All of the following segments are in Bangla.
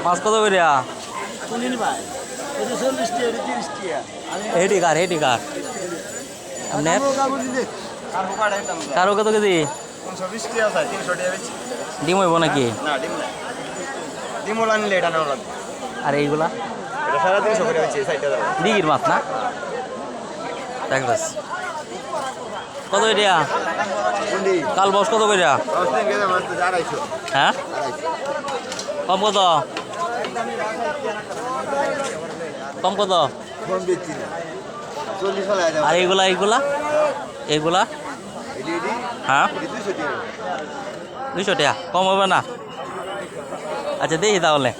মাছ কত করিয়া হেটি কার আপনার কারো কত কেজি ডিম হইব নাকি আর এইগুলা দিঘির মাছ না দেখ কত করিয়া কাল বস কত করিয়া হ্যাঁ কম কত আর এইগুলা হ্যাঁ 200 টাকা কম হবে না আচ্ছা দেখি তাহলে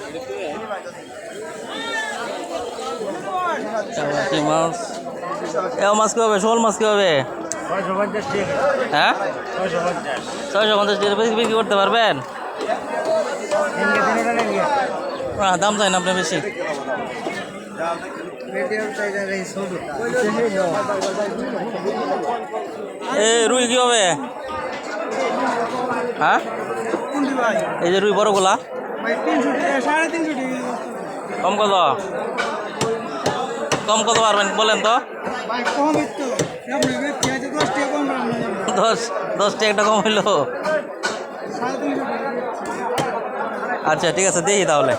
মাছ মাছ কি হবে শোল মাছ কি হবে হ্যাঁ 650 টাকা বিক্রি করতে পারবেন দাম চাই না আপনি বেশি রুই কি হবে হ্যাঁ এই যে রুই বড়গুলা কম কত পারবেন বলেন তো 10 টাকা কম হইল আচ্ছা ঠিক আছে দেখি তাহলে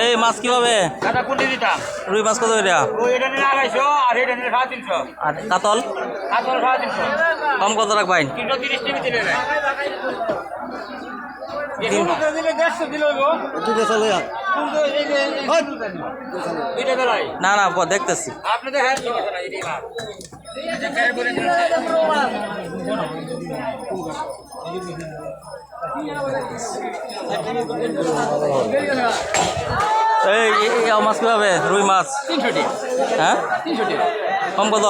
এই মাছ কি হবে রুই মাছ কত এটা আর কাতল কম কত রাখবেন না না দেখতেছি এই মাছ কি হবে রুই মাছ 300 টাকা হ্যাঁ 300 টাকা কম কত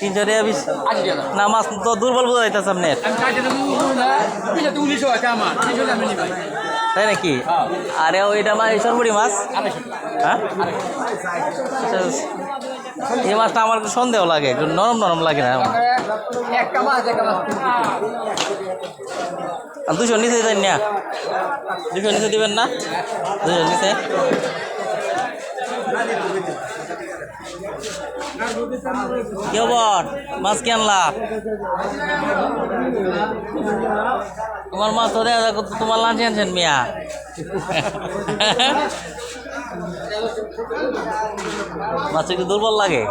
300 টাকা 20 না মাছ তো দুর্বল বোঝা যাইতেছে আপনার তাই নাকি আরে ওইটা মাছ সরবরি মাছ হ্যাঁ এই মাছটা আমার সন্দেহ লাগে নরম লাগে না 200 নিচে যাই না 200 নিচে দিবেন না 200 নিচে কি খবর মাছ কি আনলা তোমার মাছ তো দেখা তোমার লাঞ্চ আনছেন মিয়া মাছ একটু দুর্বল লাগে